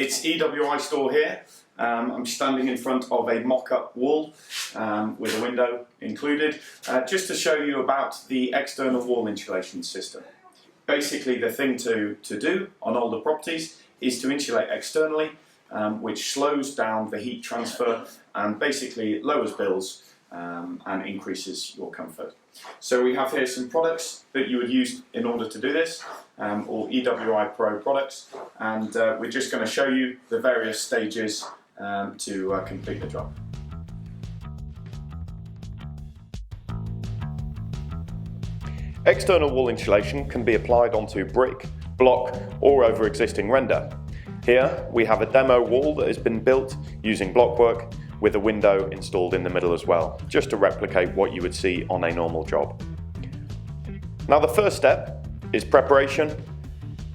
It's EWI Store here. I'm standing in front of a mock-up wall with a window included, just to show you about the external wall insulation system. Basically, the thing to do on older properties is to insulate externally, which slows down the heat transfer and basically lowers bills and increases your comfort. So we have here some products that you would use in order to do this, all EWI Pro products, and we're just going to show you the various stages to complete the job. External wall insulation can be applied onto brick, block or over existing render. Here we have a demo wall that has been built using blockwork with a window installed in the middle as well, just to replicate what you would see on a normal job. Now the first step is preparation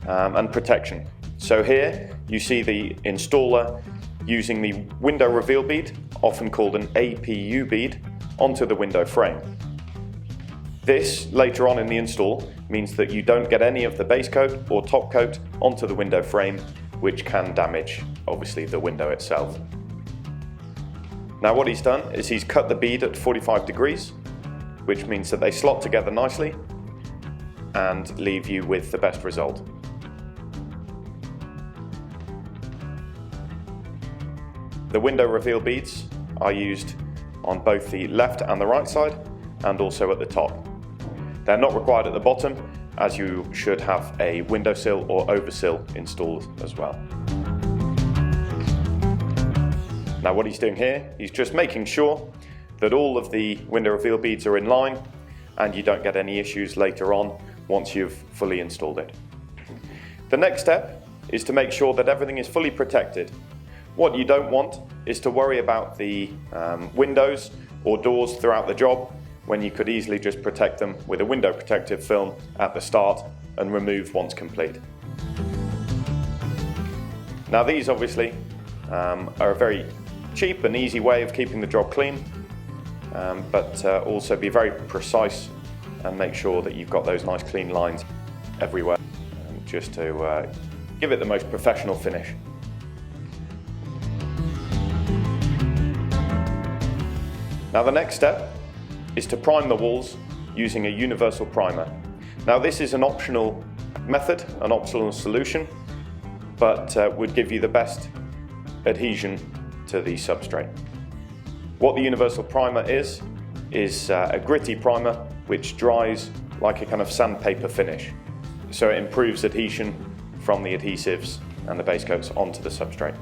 and protection. So here you see the installer using the window reveal bead, often called an APU bead, onto the window frame. This, later on in the install, means that you don't get any of the base coat or top coat onto the window frame, which can damage, obviously, the window itself. Now what he's done is he's cut the bead at 45 degrees, which means that they slot together nicely and leave you with the best result. The window reveal beads are used on both the left and the right side, and also at the top. They're not required at the bottom, as you should have a windowsill or oversill installed as well. Now what he's doing here, he's just making sure that all of the window reveal beads are in line and you don't get any issues later on once you've fully installed it. The next step is to make sure that everything is fully protected. What you don't want is to worry about the windows or doors throughout the job, when you could easily just protect them with a window protective film at the start and remove once complete. Now these obviously are a very cheap and easy way of keeping the job clean, but also be very precise and make sure that you've got those nice clean lines everywhere, just to give it the most professional finish. Now the next step is to prime the walls using a universal primer. Now this is an optional method, an optional solution, but would give you the best adhesion to the substrate. What the universal primer is a gritty primer which dries like a kind of sandpaper finish. So it improves adhesion from the adhesives and the base coats onto the substrate.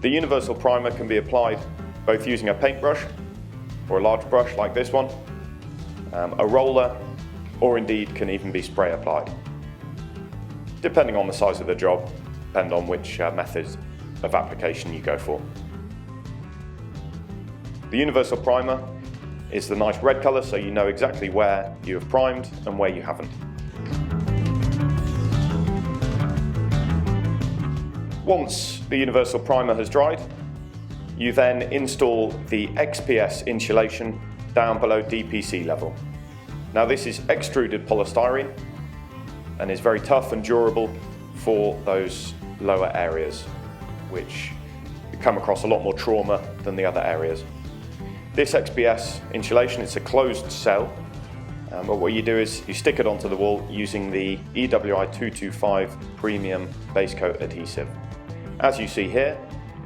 The universal primer can be applied both using a paintbrush or a large brush like this one, a roller, or indeed can even be spray applied. Depending on the size of the job, depend on which method of application you go for. The universal primer is the nice red colour, so you know exactly where you have primed and where you haven't. Once the universal primer has dried, you then install the XPS Installation down below DPC level. Now this is extruded polystyrene and is very tough and durable for those lower areas, which come across a lot more trauma than the other areas. This XPS insulation is a closed cell, but what you do is you stick it onto the wall using the EWI 225 premium base coat adhesive. As you see here,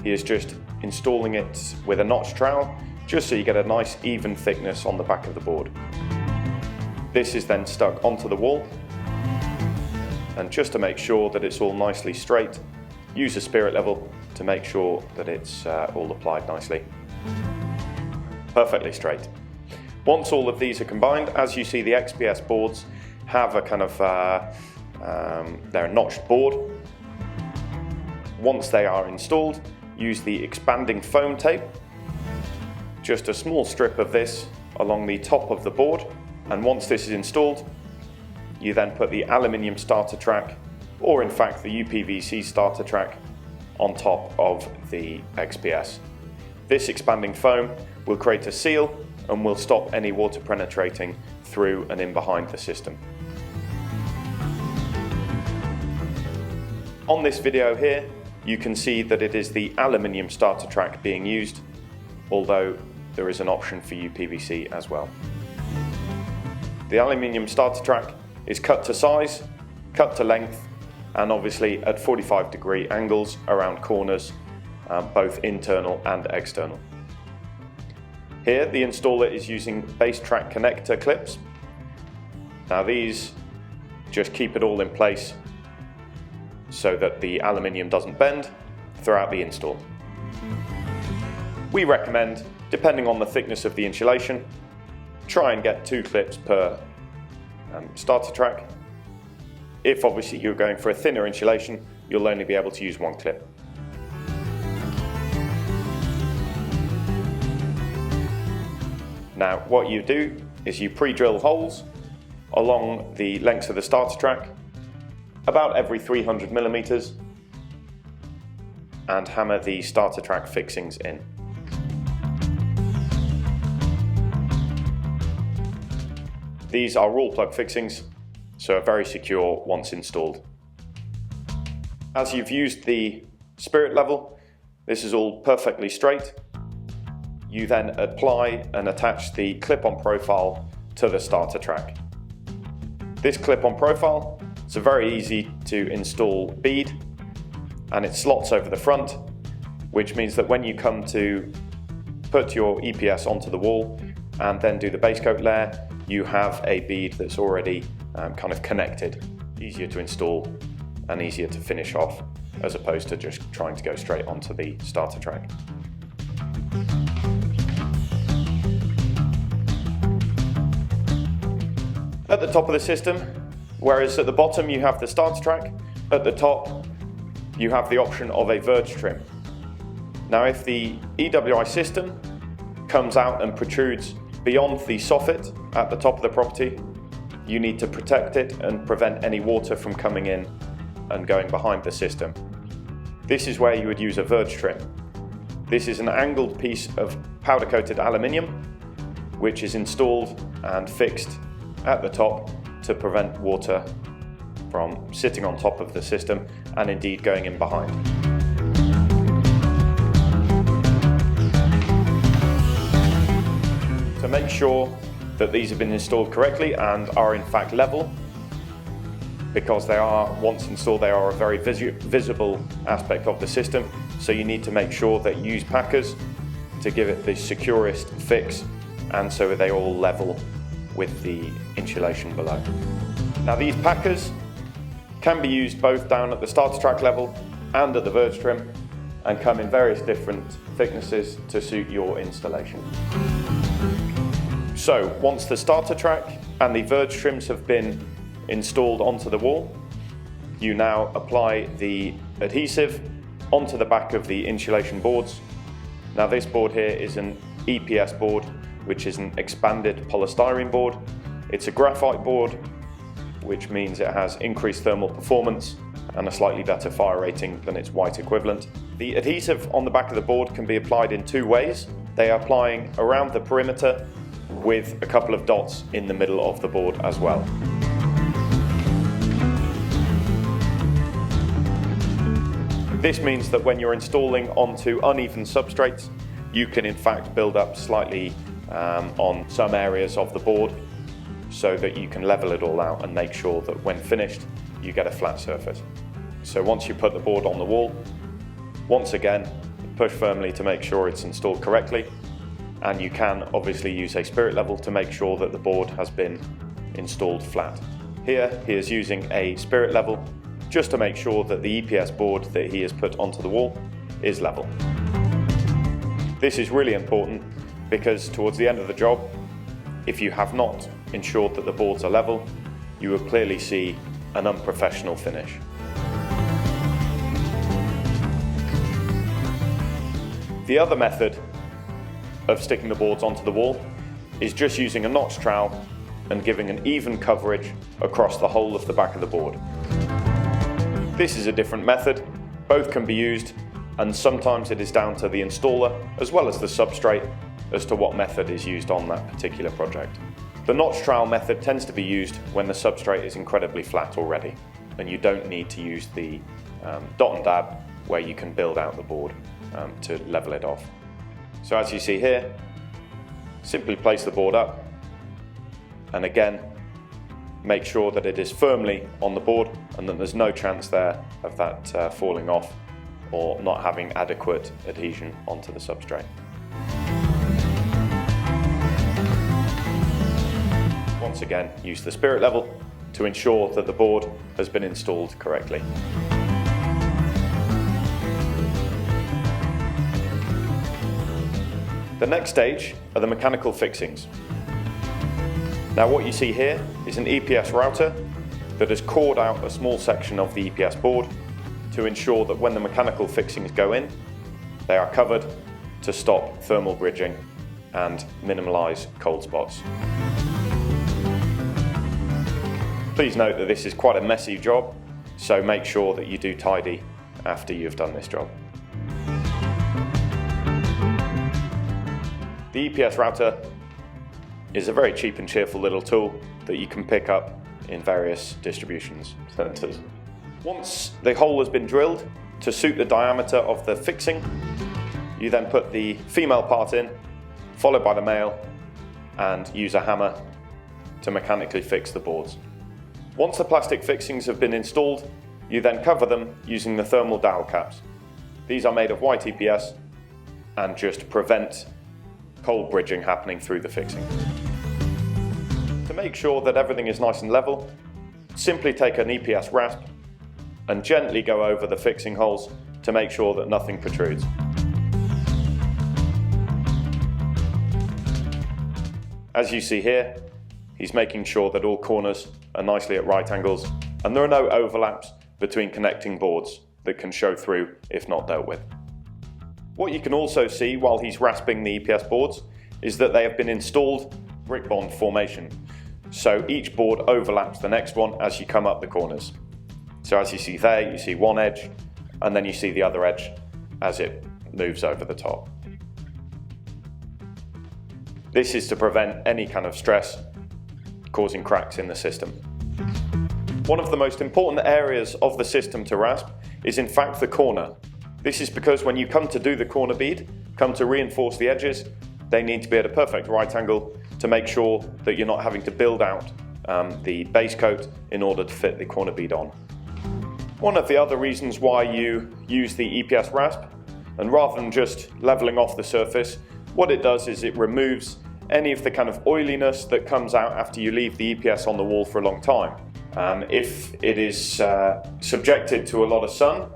he is just installing it with a notch trowel, just so you get a nice even thickness on the back of the board. This is then stuck onto the wall, and just to make sure that it's all nicely straight, use a spirit level to make sure that it's all applied nicely. Perfectly straight. Once all of these are combined, as you see, the XPS boards have a kind of, they're a notched board. Once they are installed, use the expanding foam tape, just a small strip of this along the top of the board, and once this is installed, you then put the aluminium starter track, or in fact the UPVC starter track, on top of the XPS. This expanding foam will create a seal and will stop any water penetrating through and in behind the system. On this video here, you can see that it is the aluminium starter track being used, although there is an option for UPVC as well. The aluminium starter track is cut to size, cut to length, and obviously at 45-degree angles around corners, both internal and external. Here the installer is using base track connector clips. Now these just keep it all in place so that the aluminium doesn't bend throughout the install. We recommend, depending on the thickness of the insulation, try and get 2 clips per starter track. If obviously you're going for a thinner insulation, you'll only be able to use 1 clip. Now what you do is you pre-drill holes along the length of the starter track about every 300 millimeters and hammer the starter track fixings in. These are raw plug fixings, so are very secure once installed. As you've used the spirit level, this is all perfectly straight. You then apply and attach the clip-on profile to the starter track. This clip-on profile is a very easy to install bead, and it slots over the front, which means that when you come to put your EPS onto the wall and then do the base coat layer, you have a bead that's already kind of connected. Easier to install and easier to finish off, as opposed to just trying to go straight onto the starter track. At the top of the system, whereas at the bottom you have the starter track, at the top you have the option of a verge trim. Now if the EWI system comes out and protrudes beyond the soffit at the top of the property, you need to protect it and prevent any water from coming in and going behind the system. This is where you would use a verge trim. This is an angled piece of powder coated aluminium which is installed and fixed at the top to prevent water from sitting on top of the system and indeed going in behind. To make sure that these have been installed correctly and are in fact level, because they are, once installed, they are a very visible aspect of the system, so you need to make sure that you use packers to give it the securest fix and so they all level with the insulation below. Now these packers can be used both down at the starter track level and at the verge trim, and come in various different thicknesses to suit your installation. So once the starter track and the verge trims have been installed onto the wall, you now apply the adhesive onto the back of the insulation boards. Now this board here is an EPS board, which is an expanded polystyrene board. It's a graphite board, which means it has increased thermal performance and a slightly better fire rating than its white equivalent. The adhesive on the back of the board can be applied in 2 ways. They are applying around the perimeter with a couple of dots in the middle of the board as well. This means that when you're installing onto uneven substrates, you can in fact build up slightly on some areas of the board so that you can level it all out and make sure that when finished you get a flat surface. So once you put the board on the wall, once again push firmly to make sure it's installed correctly, and you can obviously use a spirit level to make sure that the board has been installed flat. Here he is using a spirit level just to make sure that the EPS board that he has put onto the wall is level. This is really important because towards the end of the job, if you have not ensured that the boards are level, you will clearly see an unprofessional finish. The other method of sticking the boards onto the wall is just using a notch trowel and giving an even coverage across the whole of the back of the board. This is a different method. Both can be used, and sometimes it is down to the installer as well as the substrate as to what method is used on that particular project. The notch trowel method tends to be used when the substrate is incredibly flat already and you don't need to use the dot and dab where you can build out the board to level it off. So as you see here, simply place the board up, and again make sure that it is firmly on the board and that there's no chance there of that falling off or not having adequate adhesion onto the substrate. Once again, use the spirit level to ensure that the board has been installed correctly. The next stage are the mechanical fixings. Now what you see here is an EPS router that has cored out a small section of the EPS board to ensure that when the mechanical fixings go in, they are covered to stop thermal bridging and minimise cold spots. Please note that this is quite a messy job, so make sure that you do tidy after you've done this job. The EPS router is a very cheap and cheerful little tool that you can pick up in various distributions centres. Once the hole has been drilled to suit the diameter of the fixing, you then put the female part in, followed by the male, and use a hammer to mechanically fix the boards. Once the plastic fixings have been installed, you then cover them using the thermal dowel caps. These are made of white EPS and just prevent cold bridging happening through the fixing. To make sure that everything is nice and level, simply take an EPS rasp and gently go over the fixing holes to make sure that nothing protrudes. As you see here, he's making sure that all corners are nicely at right angles and there are no overlaps between connecting boards that can show through if not dealt with. What you can also see while he's rasping the EPS boards is that they have been installed brick bond formation. So each board overlaps the next one as you come up the corners. So as you see there, you see one edge and then you see the other edge as it moves over the top. This is to prevent any kind of stress causing cracks in the system. One of the most important areas of the system to rasp is in fact the corner. This is because when you come to do the corner bead, come to reinforce the edges, they need to be at a perfect right angle to make sure that you're not having to build out the base coat in order to fit the corner bead on. One of the other reasons why you use the EPS rasp, and rather than just leveling off the surface, what it does is it removes any of the kind of oiliness that comes out after you leave the EPS on the wall for a long time. If it is subjected to a lot of sun,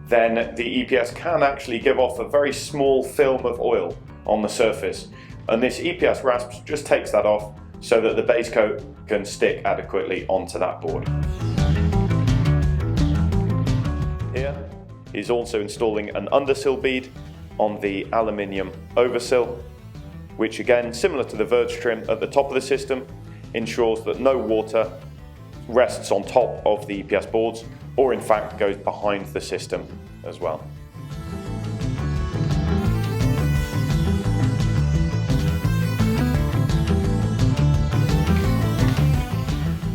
then the EPS can actually give off a very small film of oil on the surface. And this EPS rasp just takes that off so that the base coat can stick adequately onto that board. Here, he's also installing an undersill bead on the aluminium oversill, which again, similar to the verge trim at the top of the system, ensures that no water rests on top of the EPS boards or in fact goes behind the system as well.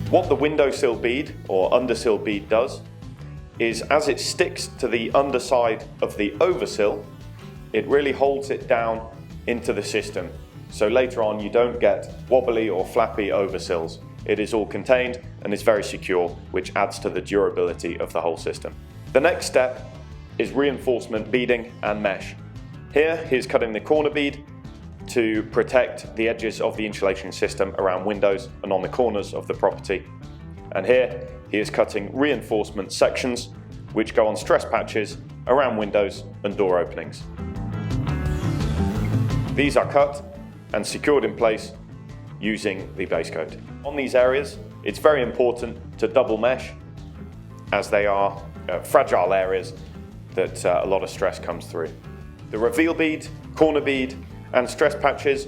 What the windowsill bead or undersill bead does is as it sticks to the underside of the oversill, it really holds it down into the system. So later on you don't get wobbly or flappy oversills. It is all contained and is very secure, which adds to the durability of the whole system. The next step is reinforcement beading and mesh. Here he's cutting the corner bead to protect the edges of the insulation system around windows and on the corners of the property. And here he is cutting reinforcement sections which go on stress patches around windows and door openings. These are cut and secured in place using the base coat. On these areas, it's very important to double mesh as they are fragile areas that a lot of stress comes through. The reveal bead, corner bead and stress patches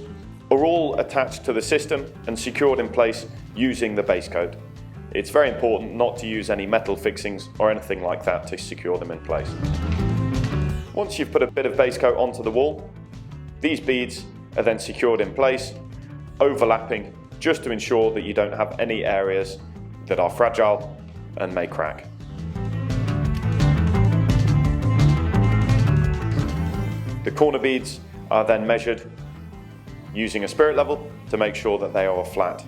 are all attached to the system and secured in place using the base coat. It's very important not to use any metal fixings or anything like that to secure them in place. Once you've put a bit of base coat onto the wall, these beads are then secured in place, overlapping just to ensure that you don't have any areas that are fragile and may crack. The corner beads are then measured using a spirit level to make sure that they are flat.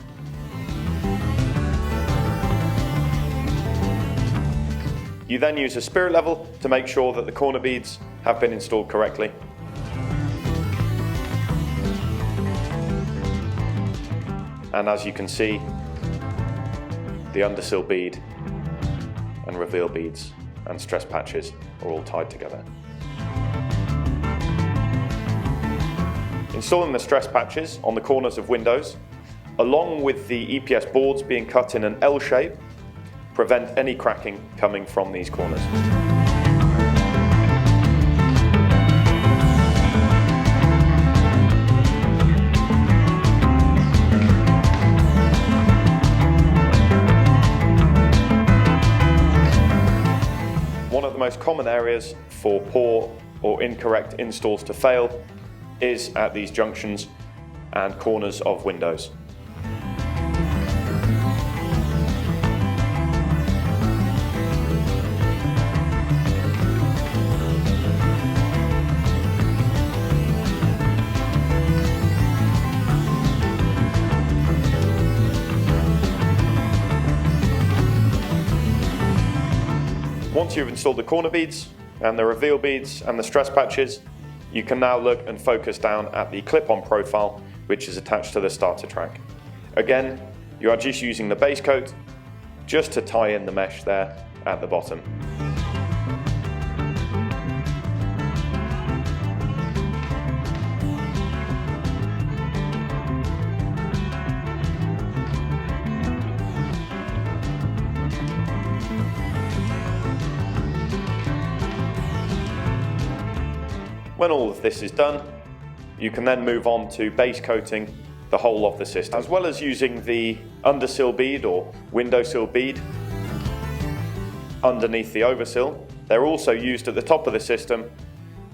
You then use a spirit level to make sure that the corner beads have been installed correctly. And as you can see, the undersill bead and reveal beads and stress patches are all tied together. Installing the stress patches on the corners of windows, along with the EPS boards being cut in an L shape, prevent any cracking coming from these corners. One of the most common areas for poor or incorrect installs to fail is at these junctions and corners of windows. Once you've installed the corner beads and the reveal beads and the stress patches, you can now look and focus down at the clip-on profile which is attached to the starter track. Again, you are just using the base coat just to tie in the mesh there at the bottom. When all of this is done, you can then move on to base coating the whole of the system. As well as using the undersill bead or windowsill bead underneath the oversill, they're also used at the top of the system,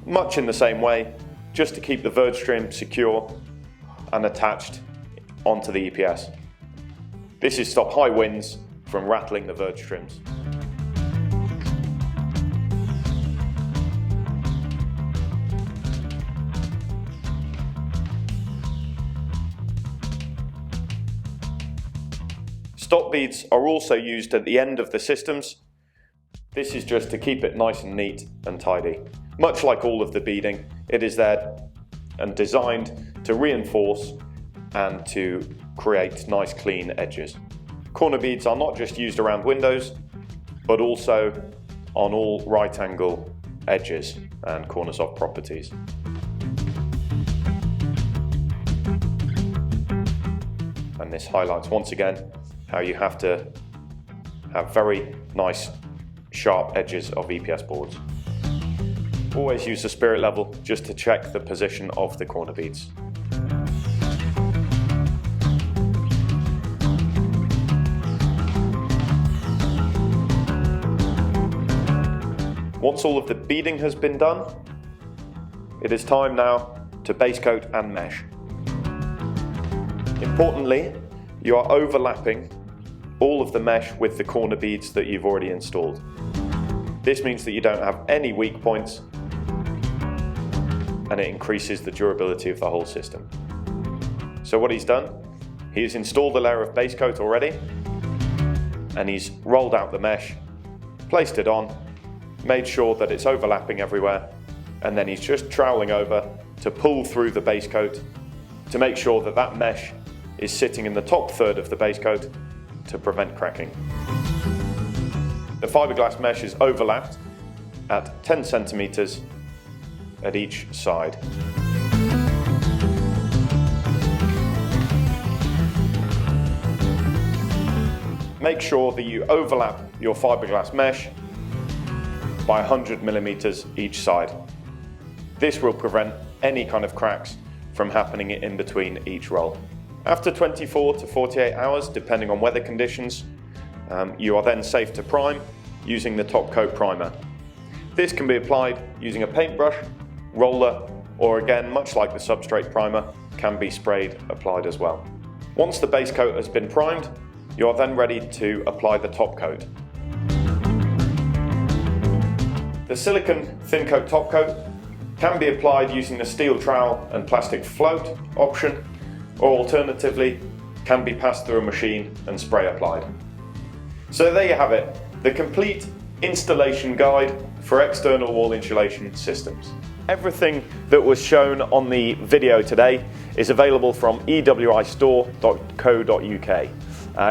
much in the same way, just to keep the verge trim secure and attached onto the EPS. This is to stop high winds from rattling the verge trims. Stop beads are also used at the end of the systems. This is just to keep it nice and neat and tidy. Much like all of the beading, it is there and designed to reinforce and to create nice clean edges. Corner beads are not just used around windows, but also on all right angle edges and corners of properties. And this highlights once again how you have to have very nice sharp edges of EPS boards. Always use the spirit level just to check the position of the corner beads. Once all of the beading has been done, it is time now to base coat and mesh. Importantly, you are overlapping all of the mesh with the corner beads that you've already installed. This means that you don't have any weak points and it increases the durability of the whole system. So what he's done, he's installed a layer of base coat already and he's rolled out the mesh, placed it on, made sure that it's overlapping everywhere, and then he's just troweling over to pull through the base coat to make sure that that mesh is sitting in the top third of the base coat to prevent cracking. The fiberglass mesh is overlapped at 10 centimeters at each side. Make sure that you overlap your fiberglass mesh by 100 millimeters each side. This will prevent any kind of cracks from happening in between each roll. After 24 to 48 hours, depending on weather conditions, you are then safe to prime using the top coat primer. This can be applied using a paintbrush, roller, or again, much like the substrate primer, can be sprayed applied as well. Once the base coat has been primed, you are then ready to apply the top coat. The silicone thin coat top coat can be applied using the steel trowel and plastic float option, or alternatively can be passed through a machine and spray applied. So there you have it, the complete installation guide for external wall insulation systems. Everything that was shown on the video today is available from EWIstore.co.uk.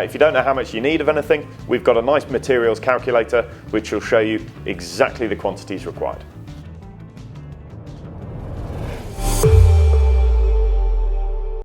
If you don't know how much you need of anything, we've got a nice materials calculator which will show you exactly the quantities required.